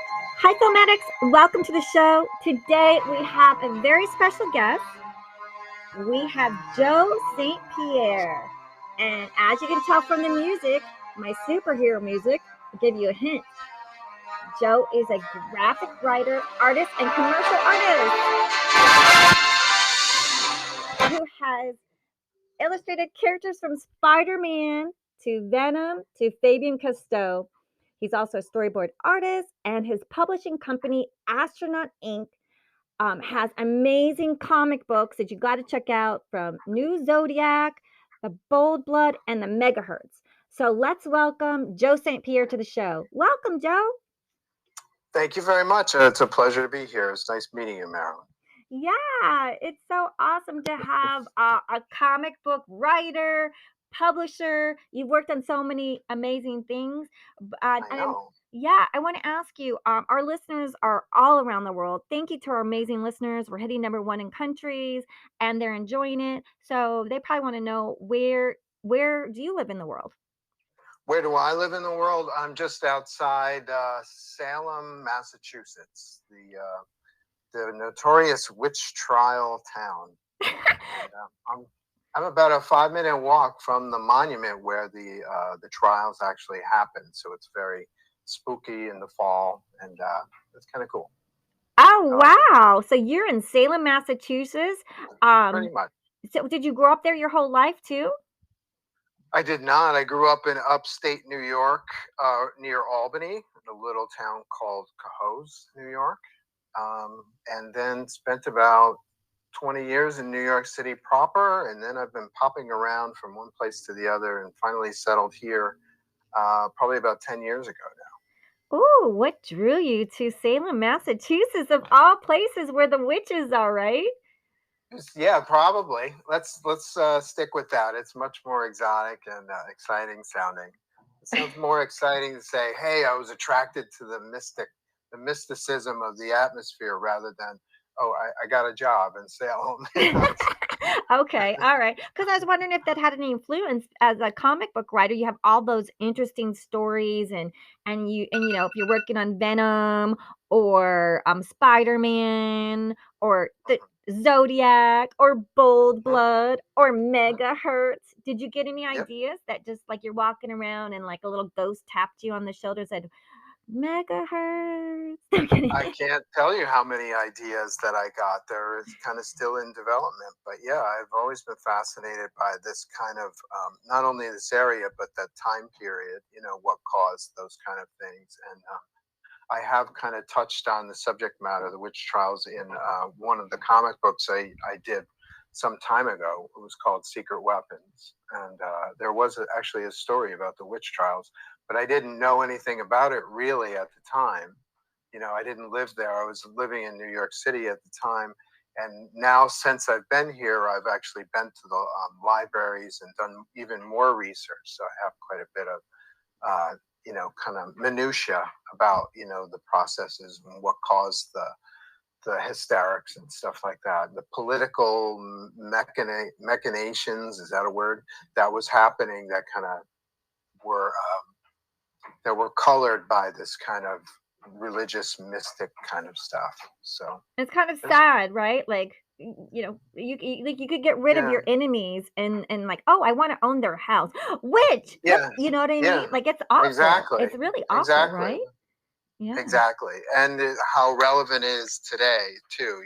Hi, Filmatics. Welcome to the show. Today we have a very special guest. We have Joe St.Pierre. And as you can tell from the music, my superhero music, I'll give you a hint. Joe is a graphic writer, artist, and commercial artist who has illustrated characters from Spider-Man to Venom to Fabian Cousteau. He's also a storyboard artist, and his publishing company, Astronaut Ink, has amazing comic books that you got to check out from New Zodiac, the Bold Blood, and the Megahertz. So let's welcome Joe St.Pierre to the show. Welcome, Joe. Thank you very much. It's a pleasure to be here. It's nice meeting you, Marilyn. Yeah, it's so awesome to have a comic book writer, publisher. You've worked on so many amazing things. I know. Yeah, I want to ask you. Our listeners are all around the world. Thank you to our amazing listeners. We're hitting #1 in countries, and they're enjoying it. So they probably want to know where do you live in the world? Where do I live in the world? I'm just outside Salem, Massachusetts, the notorious witch trial town. And, I'm about a 5-minute walk from the monument where the trials actually happened. So it's very spooky in the fall, and it's kind of cool. Oh, wow. So you're in Salem, Massachusetts. Pretty much. So did you grow up there your whole life too? I did not. I grew up in upstate New York, near Albany, in a little town called Cohoes, New York, and then spent about 20 years in New York City proper, and then I've been popping around from one place to the other, and finally settled here probably about 10 years ago now. Ooh, what drew you to Salem, Massachusetts, of all places where the witches are, right? Yeah, probably. Let's stick with that. It's much more exotic and exciting sounding. It sounds more exciting to say, "Hey, I was attracted to the mysticism of the atmosphere," rather than, "Oh, I got a job in Salem." Okay, all right. Because I was wondering if that had any influence as a comic book writer. You have all those interesting stories, and if you're working on Venom or Spider-Man or the Zodiac or Bold Blood or Megahertz. Did you get any Yep. ideas that just like you're walking around and like a little ghost tapped you on the shoulder and said, Megahertz? I can't tell you how many ideas that I got. They're kind of still in development, but yeah, I've always been fascinated by this kind of not only this area but that time period. What caused those kind of things, and I have kind of touched on the subject matter, the witch trials, in one of the comic books I did some time ago. It was called Secret Weapons, and there was actually a story about the witch trials, but I didn't know anything about it really at the time. I didn't live there. I was living in New York City at the time. And now, since I've been here, I've actually been to the libraries and done even more research. So I have quite a bit of, kind of minutia about, the processes and what caused the hysterics and stuff like that. The political machinations, is that a word? That was happening that kind of were that were colored by this kind of religious mystic kind of stuff. So It's kind of sad, right? Like, you could get rid of your enemies and like, oh, I want to own their house. Which, yeah, you know what I yeah, mean? Like, it's awful. exactly, It's really awful, exactly, right? Yeah. exactly, and how relevant it is today too.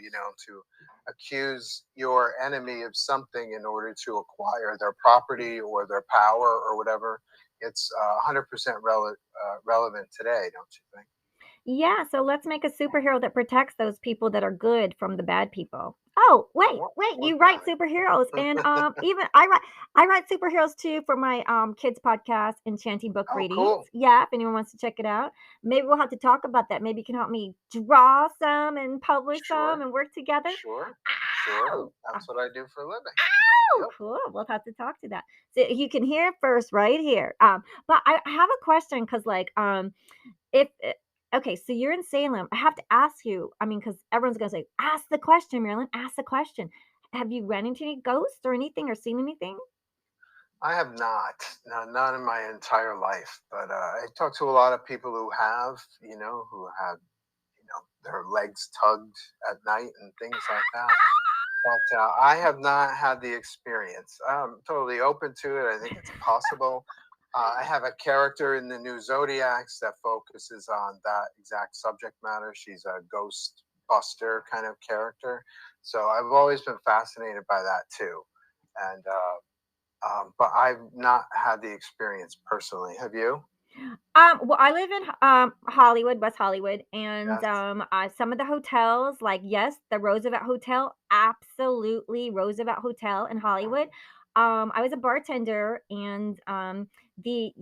To accuse your enemy of something in order to acquire their property or their power or whatever. It's 100% relevant today, don't you think? Yeah, so let's make a superhero that protects those people that are good from the bad people. Oh, wait, you write superheroes, and even I write superheroes too for my kids podcast, Enchanting Book Oh, Readings. cool. Yeah, if anyone wants to check it out. Maybe we'll have to talk about that. Maybe you can help me draw some and publish some Sure, and work together. sure, sure. Ow! That's what I do for a living. Oh, Yep. cool. We'll have to talk to that. So you can hear it first right here. But I have a question because, like, if okay, so you're in Salem. I have to ask you. I mean, because everyone's gonna say, "Ask the question, Marilyn. Ask the question." Have you run into any ghosts or anything, or seen anything? I have not. No, not in my entire life. But I talk to a lot of people who have, who have, their legs tugged at night and things like that. But I have not had the experience. I'm totally open to it. I think it's possible. I have a character in the new ZODIAX that focuses on that exact subject matter. She's a ghost buster kind of character. So I've always been fascinated by that too. And but I've not had the experience personally. Have you? Well, I live in Hollywood, West Hollywood, and Yes. some of the hotels, like yes, the Roosevelt Hotel, absolutely Roosevelt Hotel in Hollywood. I was a bartender, and the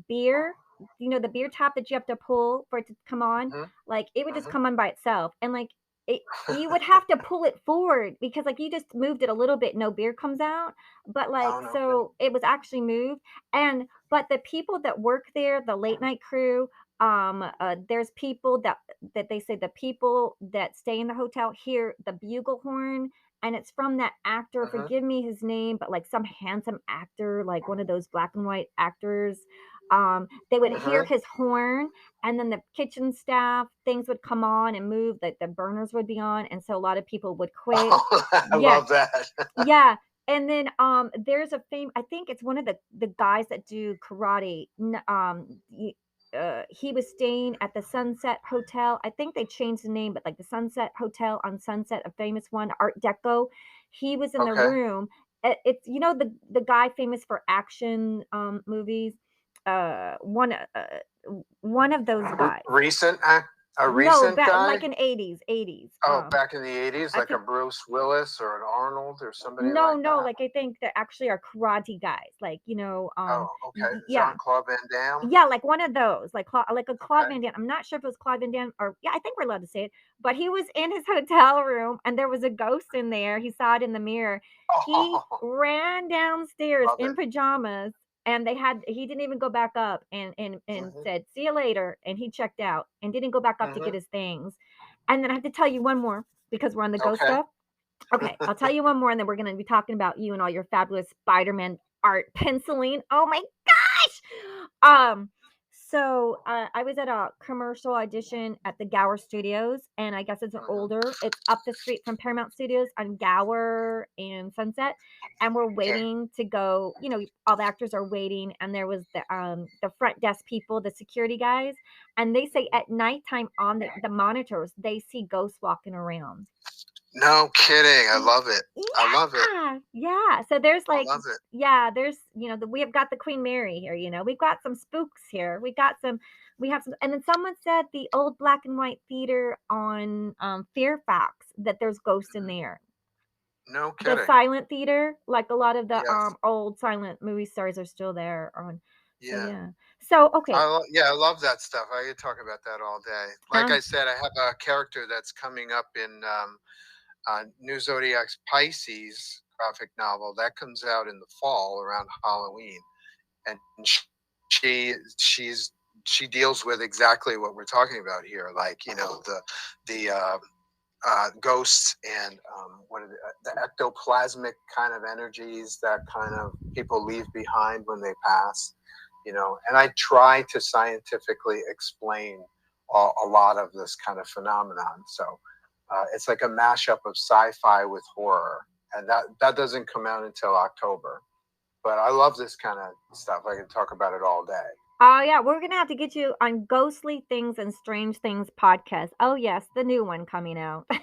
beer, the beer tap that you have to pull for it to come on, Hmm. like it would just Hmm. come on by itself, and like it, you would have to pull it forward because like you just moved it a little bit, no beer comes out, but like Oh, no kidding. so it was actually moved, and but the people that work there, the late night crew, there's people that they say the people that stay in the hotel hear the bugle horn, and it's from that actor. Hmm. Forgive me his name, but like some handsome actor, like one of those black and white actors. They would hear Hmm. his horn, and then the kitchen staff things would come on and move. Like the burners would be on, and so a lot of people would quit. Oh, I Yeah, love that. yeah, and then, there's a I think it's one of the guys that do karate. He was staying at the Sunset Hotel. I think they changed the name, but like the Sunset Hotel on Sunset, a famous one, Art Deco. He was in the Okay. room. It's the guy famous for action movies. One of those guys. Recent a No, recent back guy. like in 80s. Oh, back in the 80s, I like a think Bruce Willis or an Arnold or somebody no, like no, that. like I think they actually are karate guys, like Oh, okay. yeah, Jean-Claude Van Damme. yeah, like one of those, like a Claude Okay. Van Damme. I'm not sure if it was Claude Van Damme or yeah, I think we're allowed to say it, but he was in his hotel room and there was a ghost in there. He saw it in the mirror. He Oh, ran downstairs love in it. pajamas and he didn't even go back up and Hmm. said, "See you later," and he checked out and didn't go back up to get Hmm. his things. And then I have to tell you one more because we're on the ghost Okay. stuff. Okay, I'll tell you one more, and then we're gonna be talking about you and all your fabulous Spider-Man art penciling. Oh my gosh! I was at a commercial audition at the Gower Studios, and I guess it's an Hmm. older. It's up the street from Paramount Studios on Gower and Sunset, and we're Okay. waiting to go. All the actors are waiting, and there was the front desk people, the security guys, and they say at nighttime on the monitors they see ghosts walking around. No kidding. I Y love it. I love it. Yeah, yeah, so there's, I like love it. yeah, there's we have got the Queen Mary here, we've got some spooks here, we have some and then someone said the old black and white theater on, Fairfax, that there's ghosts in Mhm. there. No The kidding. silent theater, like, a lot of the, Yes. old silent movie stars are still there on so, Yeah. yeah. So, okay, Yeah, I love that stuff. I could talk about that all day. Like uh I said, I have a character that's coming up in New Zodiac's Pisces graphic novel that comes out in the fall around Halloween, and she's she deals with exactly what we're talking about here, like the ghosts and what are the ectoplasmic kind of energies that kind of people leave behind when they pass, and I try to scientifically explain a lot of this kind of phenomenon. So it's like a mashup of sci-fi with horror, and that doesn't come out until October. But I love this kind of stuff. I can talk about it all day. Oh yeah, we're gonna have to get you on Ghostly Things and Strange Things podcast. Oh yes, the new one coming out. if,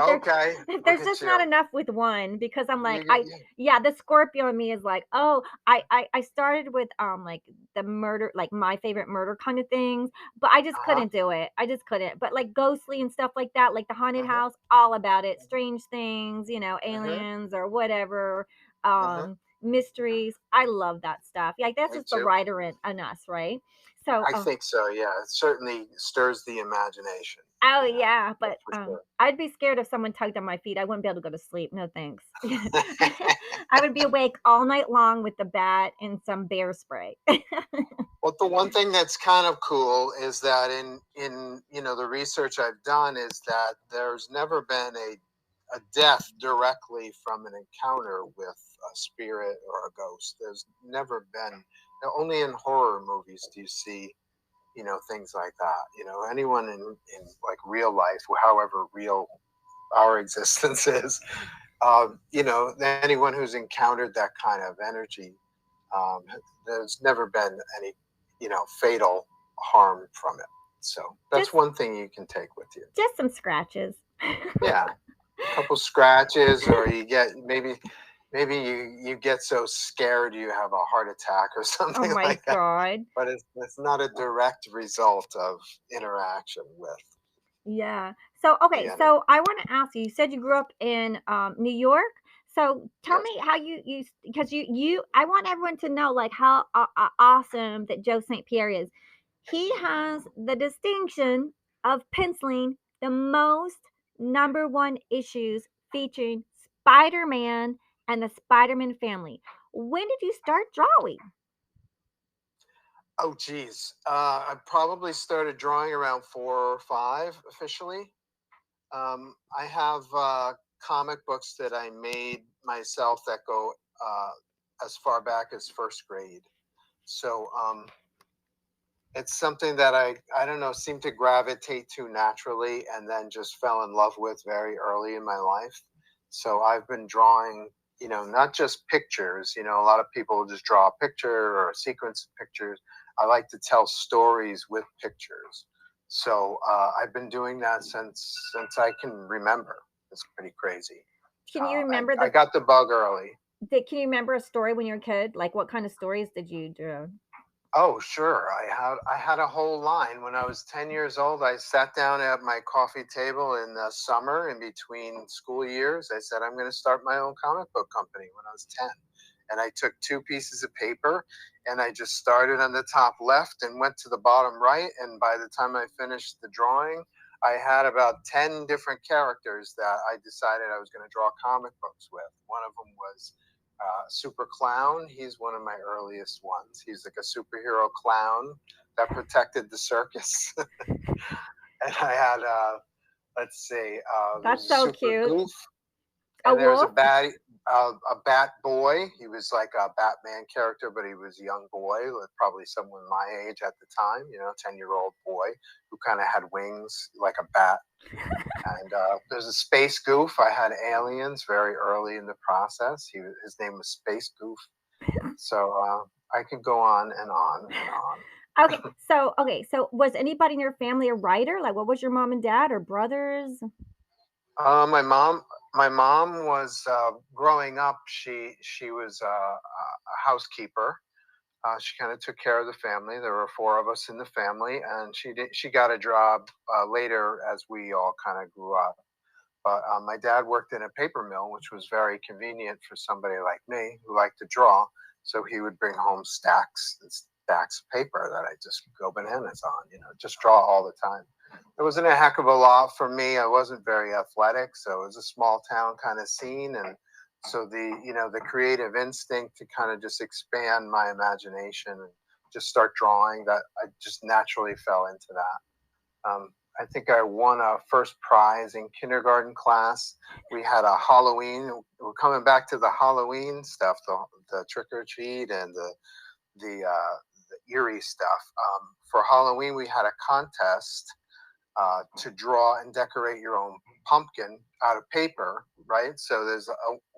there, Okay, if look there's at just not you. enough with one, because I'm like, Yeah. yeah, the Scorpio in me is like, oh, I started with like the murder, like my favorite murder kind of things, but I just Uh-huh. couldn't do it. I just couldn't. But like Ghostly and stuff like that, like the haunted Uh-huh. house, all about it. Strange things, Uh-huh. aliens or whatever. Uh-huh. Mysteries. I love that stuff. Like that's Me just the too. writer in us, right? So, I think so. Yeah, it certainly stirs the imagination. oh You know, yeah, that's but for sure. I'd be scared if someone tugged on my feet. I wouldn't be able to go to sleep. No thanks. I would be awake all night long with the bat and some bear spray. Well, the one thing that's kind of cool is that in the research I've done is that there's never been a death directly from an encounter with a spirit or a ghost. There's never been, only in horror movies do you see, things like that. Anyone in like real life, however real our existence is, anyone who's encountered that kind of energy, um, there's never been any, fatal harm from it. So that's Just one thing you can take with you. just some scratches. Yeah, a couple scratches, or you get maybe you get so scared you have a heart attack or Oh something my like that. God. But it's not a direct result of interaction with Yeah. So, the okay, energy. so I want to ask you, you said you grew up in New York. So tell Yes. me how because I want everyone to know like how awesome that Joe St. Pierre is. He has the distinction of penciling the most number one issues featuring Spider-Man and the Spider-Man family. When did you start drawing? Oh, geez. I probably started drawing around 4 or 5 officially. I have comic books that I made myself that go as far back as first grade. So it's something that I don't know, seemed to gravitate to naturally and then just fell in love with very early in my life. So I've been drawing, not just pictures. A lot of people just draw a picture or a sequence of pictures. I like to tell stories with pictures. So I've been doing that since I can remember. It's pretty crazy. Can you remember I got the bug early. can you remember a story when you were a kid? Like what kind of stories did you draw? Oh, sure. I had a whole line when I was 10 years old. I sat down at my coffee table in the summer in between school years. I said I'm going to start my own comic book company when I was 10. And I took 2 pieces of paper and I just started on the top left and went to the bottom right, and by the time I finished the drawing, I had about 10 different characters that I decided I was going to draw comic books with. One of them was Super Clown. He's one of my earliest ones. He's like a superhero clown that protected the circus. And I had, let's see, there's That's a so Super cute. Goof, A and there's wolf? a Bat Boy. He was like a Batman character, but he was a young boy, probably someone my age at the time. 10-year-old boy who kind of had wings like a bat. And there's a Space Goof. I had aliens very early in the process. His name was Space Goof. So I could go on and on and on. Okay, so was anybody in your family a writer? Like what was your mom and dad or brothers? My mom was growing up. She was a housekeeper. She kind of took care of the family. There were 4 of us in the family, and she got a job later as we all kind of grew up. But my dad worked in a paper mill, which was very convenient for somebody like me who liked to draw. So he would bring home stacks and stacks of paper that I just go bananas on, just draw all the time. It wasn't a heck of a lot for me. I wasn't very athletic, so it was a small town kind of scene. And so the creative instinct to kind of just expand my imagination and just start drawing, that I just naturally fell into that. I think I won a first prize in kindergarten class. We had a Halloween. We're coming back to the Halloween stuff, the trick or treat and the eerie stuff. For Halloween, we had a contest to draw and decorate your own pumpkin out of paper, right? So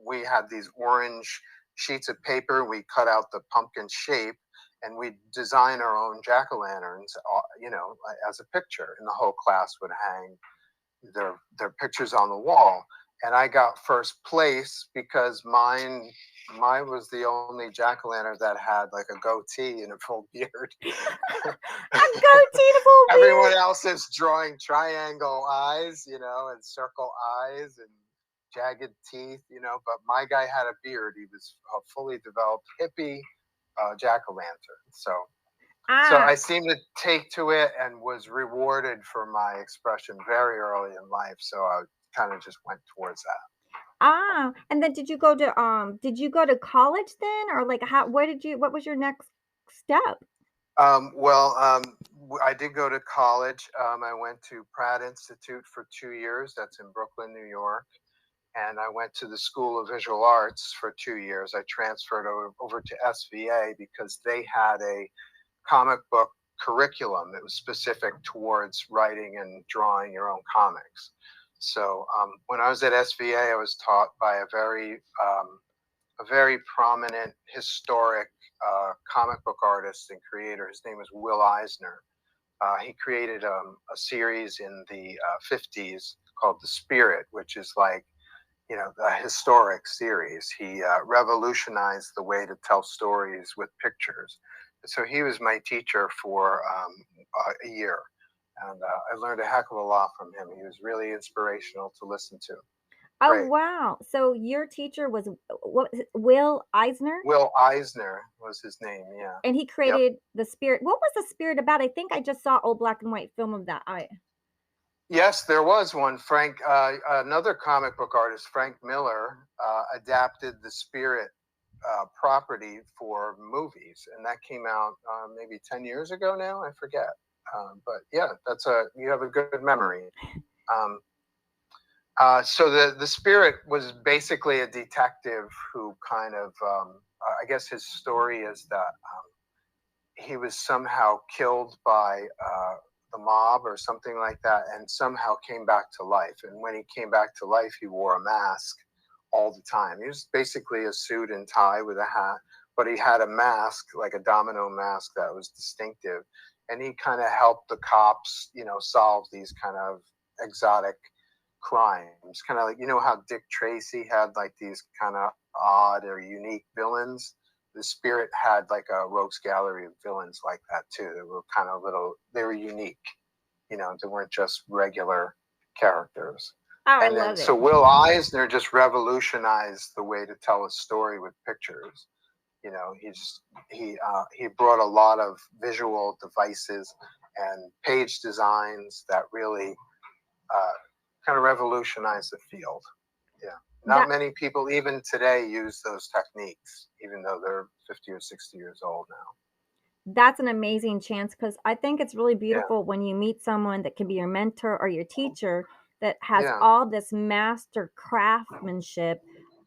we had these orange sheets of paper. We cut out the pumpkin shape, and we design our own jack-o'-lanterns, as a picture, and the whole class would hang their pictures on the wall. And I got first place because mine was the only jack-o'-lantern that had like a goatee and a full beard. A goatee and a full Everyone beard. else is drawing triangle eyes, and circle eyes and jagged teeth, but my guy had a beard. He was a fully developed hippie jack-o'-lantern. So Ah, I seemed to take to it and was rewarded for my expression very early in life. So I kind of just went towards that. and then did you go to college then, or like what was your next step? Well, I did go to college. I went to Pratt Institute for 2 years. That's in Brooklyn, New York. and I went to the School of Visual Arts for 2 years. I transferred over to SVA because they had a comic book curriculum that was specific towards writing and drawing your own comics. So when I was at SVA, I was taught by a very prominent historic comic book artist and creator. His name was Will Eisner. He created a series in the 50s called The Spirit, which is like, a historic series. He revolutionized the way to tell stories with pictures. So he was my teacher for a year, and I learned a heck of a lot from him. He was really inspirational to listen to. Oh, Great. wow. So your teacher was what was it, Will Eisner? Will Eisner was his name. Yeah. And he Yep. created The Spirit. What was The Spirit about? I think I just saw old black and white film of that. Yes, there was one. Another comic book artist, Frank Miller, adapted the Spirit property for movies, and that came out maybe 10 years ago now. I forget, but yeah, you have a good memory. So the Spirit was basically a detective who kind of, I guess his story is that he was somehow killed by the mob or something like that, and somehow came back to life. And when he came back to life, he wore a mask all the time. He was basically a suit and tie with a hat, but he had a mask, like a domino mask, that was distinctive. And he kind of helped the cops, solve these kind of exotic crimes. Kind of like, how Dick Tracy had like these kind of odd or unique villains. The Spirit had like a rogues gallery of villains like that too. They were kind of they were unique. They weren't just regular characters. Oh, I And then, love so it. Will Eisner just revolutionized the way to tell a story with pictures. He brought a lot of visual devices and page designs that really kind of revolutionized the field. Yeah. Not That many people even today use those techniques, even though they're 50 or 60 years old now. that's an amazing chance because I think it's really Yeah. beautiful when you meet someone that can be your mentor or your teacher that has Yeah. all this master craftsmanship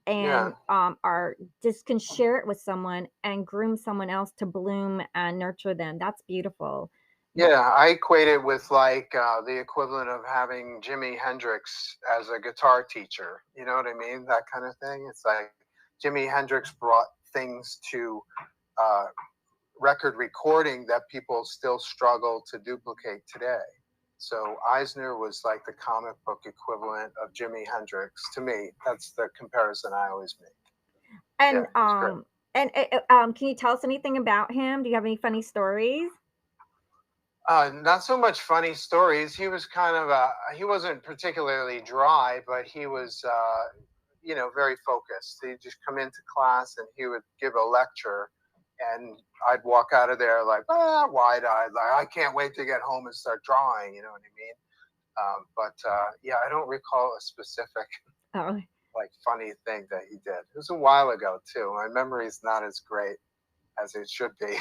Yeah. and are just can share it with someone and groom someone else to bloom and nurture them. That's beautiful. Yeah. I equate it with like the equivalent of having Jimi Hendrix as a guitar teacher. You know what I mean? That kind of thing. It's like Jimi Hendrix brought things to uh, record recording that people still struggle to duplicate today. So Eisner was like the comic book equivalent of Jimi Hendrix to me. That's the comparison I always make. Yeah, And he's great. can you tell us anything about him? Do you have any funny stories? Not so much funny stories. He was kind of he wasn't particularly dry, but he was, very focused. He'd just come into class and he would give a lecture, and I'd walk out of there like, wide-eyed, like I can't wait to get home and start drawing. You know what I mean? Yeah, I don't recall a specific Oh. like funny thing that he did. It was a while ago too. My memory's not as great as it should be.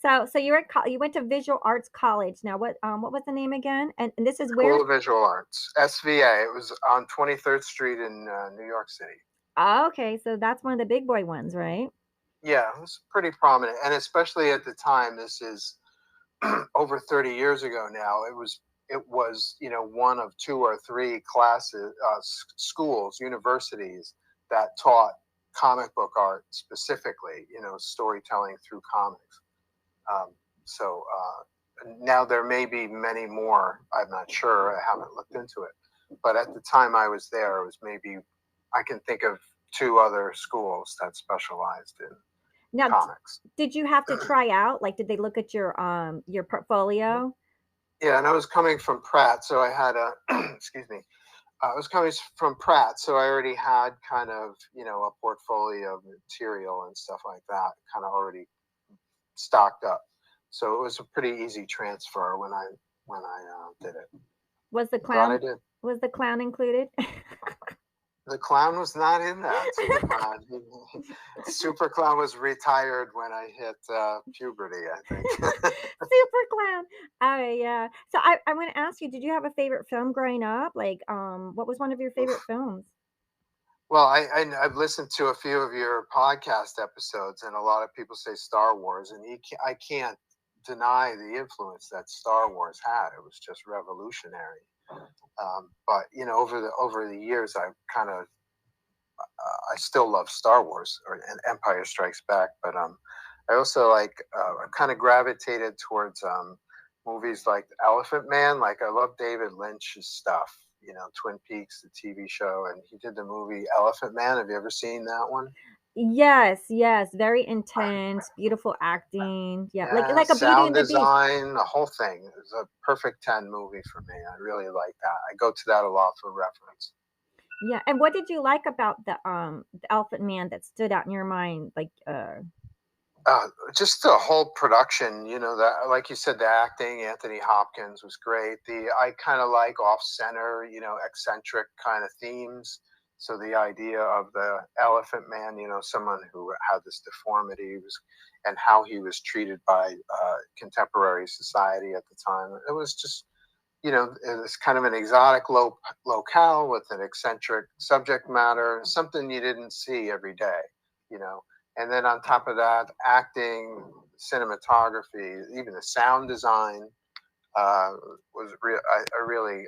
So you went to Visual Arts College. Now what was the name again? And this is where? School of Visual Arts, SVA. It was on 23rd Street in New York City. Oh, okay, so that's one of the big boy ones, right? Yeah, it was pretty prominent, and especially at the time. This is over 30 years ago now. It was one of two or three classes, schools, universities that taught comic book art specifically. Storytelling through comics. So now there may be many more. I'm not sure. I haven't looked into it. But at the time I was there, it was maybe, I can think of two other schools that specialized in Now, comics. did you have to try out? Like, did they look at your portfolio? Yeah, and I was coming from Pratt, so I had a, excuse me, I was coming from Pratt, so I already had kind of, a portfolio of material and stuff like that, kind of already stocked up. So it was a pretty easy transfer when I did it. Was the Glad I clown did. was the clown included? The clown was not in that. Super clown. Super clown was retired when I hit puberty, I think. Super clown. Oh, yeah. So I wanna ask you, did you have a favorite film growing up? Like, what was one of your favorite Oof. films? Well, I've listened to a few of your podcast episodes, and a lot of people say Star Wars, and I can't deny the influence that Star Wars had. It was just revolutionary. But over the years, I've kind of I still love Star Wars and Empire Strikes Back, but I also kind of gravitated towards movies like Elephant Man. Like I love David Lynch's stuff. You know, Twin Peaks, the TV show, and he did the movie Elephant Man. Have you ever seen that one? Yes, yes, very intense, beautiful acting. Yeah, Yeah, like a Beauty sound and the Beast. design, the whole thing. It was a perfect 10 movie for me. I really like that. I go to that a lot for reference. Yeah, and what did you like about the Elephant Man that stood out in your mind? Like, Just the whole production, that like you said, the acting, Anthony Hopkins was great. I kind of like off center, eccentric kind of themes. So the idea of the Elephant Man, someone who had this deformity was, and how he was treated by contemporary society at the time. It was just, it was kind of an exotic locale with an eccentric subject matter, something you didn't see every day, you know. And then on top of that, acting, cinematography, even the sound design uh, was real. I really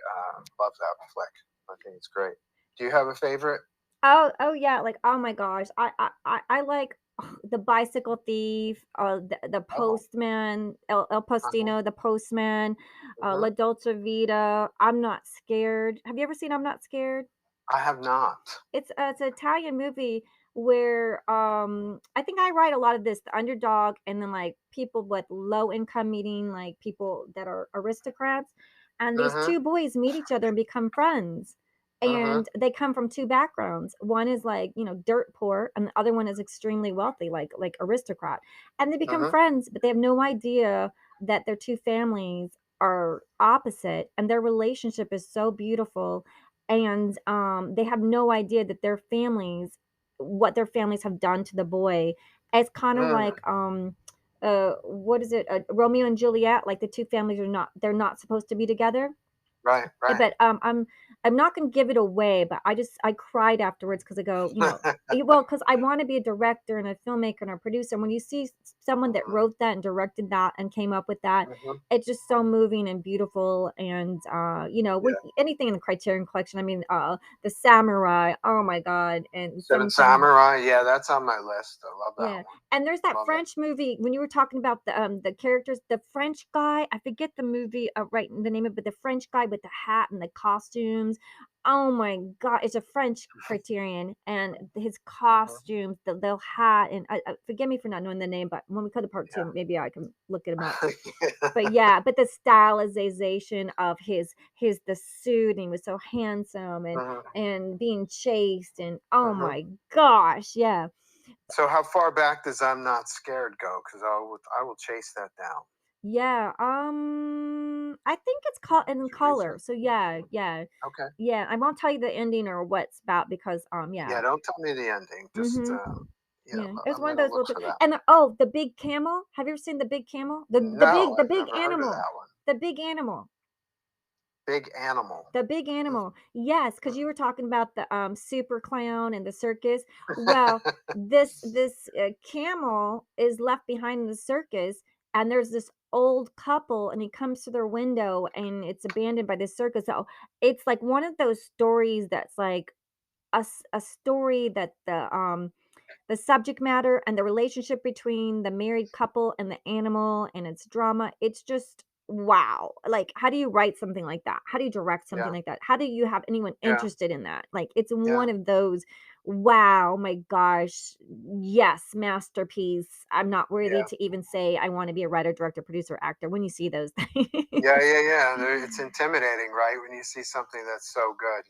love that flick. I think it's great. Do you have a favorite? oh yeah, like, oh my gosh, I like the Bicycle Thief, the Oh, Postman, El uh-huh, Postino, the Postman, uh-huh. La Dolce Vita, I'm Not Scared. Have you ever seen I'm Not Scared? I have not. It's an Italian movie where, I think I write a lot of this, the underdog and then, like, people with low income meeting, like, people that are aristocrats, and these Uh-huh, 2 boys meet each other and become friends, uh-huh, and they come from 2 backgrounds. One is, like, dirt poor, and the other one is extremely wealthy, like aristocrat, and they become uh-huh. friends, but they have no idea that their 2 families are opposite, and their relationship is so beautiful, and they have no idea that their families what their families have done to the boy. It's kind of Mm, like what is it, Romeo and Juliet, like the two families are not they're not supposed to be together. right, right. But, I'm not gonna give it away, but I cried afterwards because I go, well, because I wanna be a director and a filmmaker and a producer, and when you see someone that Mm, wrote that and directed that and came up with that, uh-huh. it's just so moving and beautiful, and, with Yeah. anything in the Criterion Collection, I mean, The Samurai, oh my god, and Seven Seven Samurai. Samurai. Yeah, that's on my list. I love that Yeah, one. and there's that Love it. French movie when you were talking about the characters, the French guy, I forget the movie, right, the name of it, but the French guy with the hat and the costumes. Oh my god, it's a French Criterion, and his Uh-huh. costumes, the hat, and forgive me for not knowing the name, but when we go to part 2, Yeah. maybe I can look him up. But Yeah. yeah, but the stylization of his the suit, and he was so handsome Uh-huh. and being chased, and oh Uh-huh. my gosh, yeah. So how far back does I'm Not Scared go? Because I will chase that down. Yeah, I think it's called Is in it color. recent? So yeah, yeah, Okay. yeah. I won't tell you the ending or what it's about because yeah. Yeah, don't tell me the ending. Just Mhm. yeah, Yeah. It's I'm one of gonna those look little for that. and the big camel. Have you ever seen the big camel? No, The I've big never heard of animal. that one. The big animal. Big Animal. The big Mm, animal. Yes, because you mm. were talking about the, super clown and the circus. Well, this camel is left behind in the circus, and there's this old couple, and he comes to their window, and it's abandoned by this circus. So, it's like one of those stories that's like a story that the subject matter and the relationship between the married couple and the animal and its drama, it's just wow. Like, how do you write something like that? How do you direct something Yeah, like that? How do you have anyone yeah, interested in that? Like, it's one yeah. of those, wow, my gosh, yes, masterpiece. I'm not worthy Yeah. to even say I want to be a writer, director, producer, actor when you see those Yeah, things. yeah, yeah. It's intimidating, right? When you see something that's so good,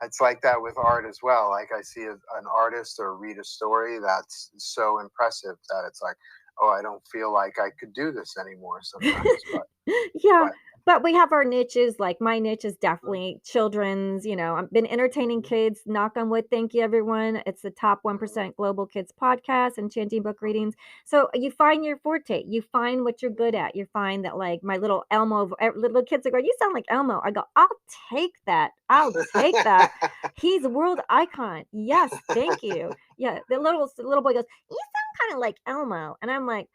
it's like that with art as well. Like I see an artist or read a story that's so impressive that it's like, oh, I don't feel like I could do this anymore sometimes. But Yeah, but But we have our niches, like my niche is definitely children's, I've been entertaining kids, knock on wood, thank you everyone. It's the top 1% global kids podcast, Enchanting book readings. So you find your forte, you find what you're good at. You find that like my little Elmo, little kids are going, you sound like Elmo. I go, I'll take that. I'll take that. He's a world icon. Yes, thank you. Yeah, the little boy goes, you sound kind of like Elmo. And I'm like,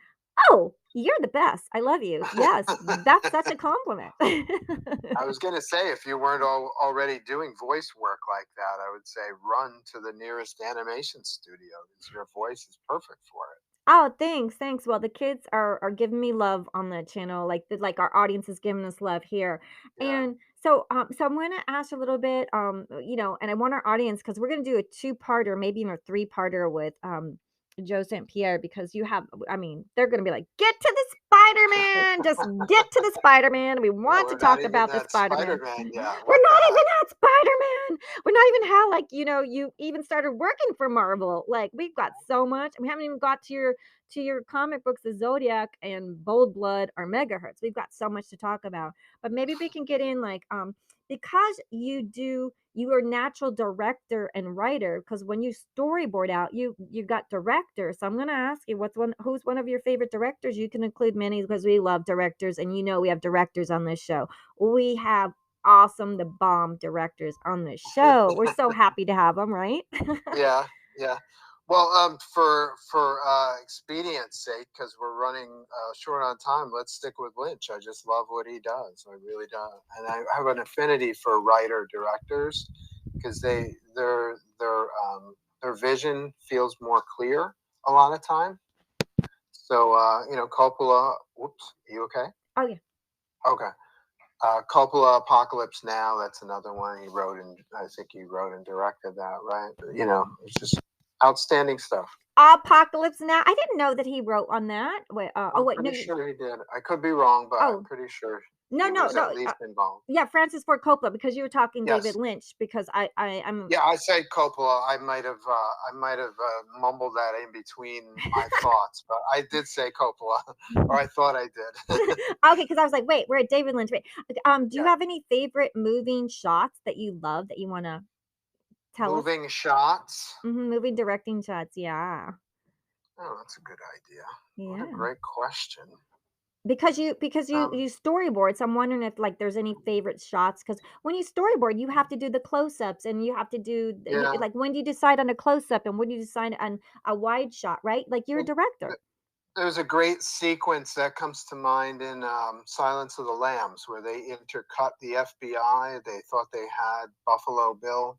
oh, you're the best. I love you. Yes, that's such a compliment. I was going to say, if you weren't already doing voice work like that, I would say run to the nearest animation studio because your voice is perfect for it. Oh, thanks, thanks. Well, the kids are giving me love on the channel, like our audience is giving us love here, Yeah. and so I'm gonna ask a little bit, and I want our audience because we're gonna do a two-parter, maybe even a three-parter with Joe St.Pierre because I mean, they're gonna be like, get to the Spider-Man, just get to the Spider-Man. We Yeah, want to we're not talk even about the at Spider-Man. Spider-Man yet. We're What the not even heck? at Spider-Man. We're not even how like you even started working for Marvel. Like we've got so much. We haven't even got to your comic books, the Zodiac and Bold Blood or Megahertz. We've got so much to talk about. But maybe we can get in like because you are natural director and writer because when you storyboard out you got director. So I'm gonna ask you who's one of your favorite directors? You can include many because we love directors and we have directors on this show. We have awesome the bomb directors on this show. We're so happy to have them, right? Yeah, yeah. Well, for expedience sake, because we're running short on time, let's stick with Lynch. I just love what he does. I really do, and I have an affinity for writer directors because their vision feels more clear a lot of time. So Coppola. Whoops, are you okay? Oh yeah. Okay. Coppola, Apocalypse Now. That's another one he wrote, and I think he wrote and directed that. Right? It's just outstanding stuff. Apocalypse Now. I didn't know that he wrote on that. Wait, I'm no, pretty sure he did. I could be wrong, but I'm oh pretty sure no, he no, was at no. least involved. Yeah, Francis Ford Coppola because you were talking David Yes. Lynch because I'm Yeah, I said Coppola. I might have mumbled that in between my thoughts, but I did say Coppola, or I thought I did. okay because I was like, wait, we're at David Lynch. Wait, do you Yeah. have any favorite moving shots that you love that you want to tell us? Moving shots. Moving directing shots. Yeah, Oh, that's a good idea. What a yeah. great question. Because you storyboard, so I'm wondering if like there's any favorite shots because when you storyboard, you have to do the close-ups and you have to do Yeah. like when do you decide on a close-up and when do you decide on a wide shot, right? Like you're a Well, director. there's a great sequence that comes to mind in Silence of the Lambs where they intercut the FBI. They thought they had Buffalo Bill,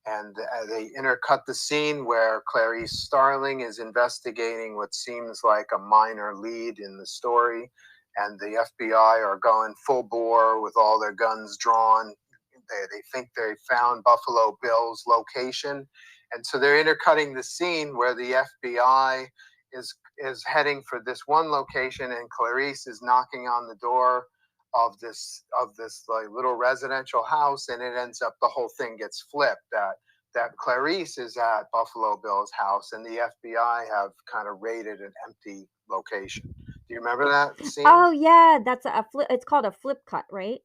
and they intercut the scene where Clarice Starling is investigating what seems like a minor lead in the story, and the FBI are going full bore with all their guns drawn. They think they found Buffalo Bill's location, and so they're intercutting the scene where the FBI is heading for this one location, and Clarice is knocking on the door of this like little residential house, and it ends up the whole thing gets flipped that Clarice is at Buffalo Bill's house, and the FBI have kind of raided an empty location. Do you remember that scene? Oh yeah, that's a flip. It's called a flip cut, right?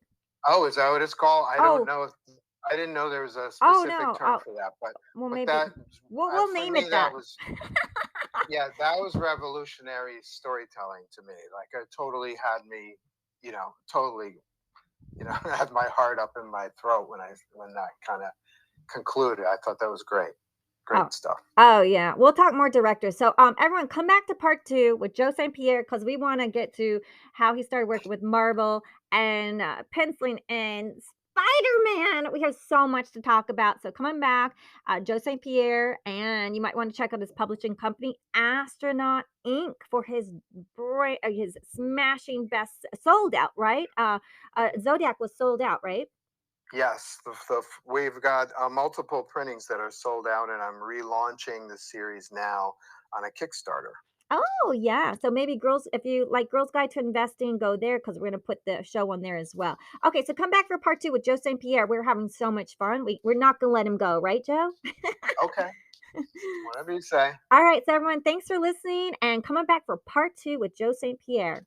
Oh, is that what it's called? I don't Oh, know. I didn't know there was a oh specific no. term Oh, for that, well but maybe that we'll for name me it that that. was yeah, that was revolutionary storytelling to me. Like it totally had me, totally, had my heart up in my throat when that kind of concluded. I thought that was great. Oh. Great stuff. Oh yeah, we'll talk more directors. So everyone come back to part 2 with Joe St. Pierre because we want to get to how he started working with Marvel and penciling and Spider-Man. We have so much to talk about. So coming back, Joe St. Pierre, and you might want to check out his publishing company, Astronaut Ink, for his smashing best sold out, right? Zodiac was sold out, right? Yes, we've got multiple printings that are sold out, and I'm relaunching the series now on a Kickstarter. Oh, yeah. So maybe girls, if you like Girls Guide to Investing, go there because we're going to put the show on there as well. Okay, so come back for part 2 with Joe St. Pierre. We're having so much fun. We're not going to let him go, right, Joe? Okay, whatever you say. All right, so everyone, thanks for listening and coming back for part 2 with Joe St. Pierre.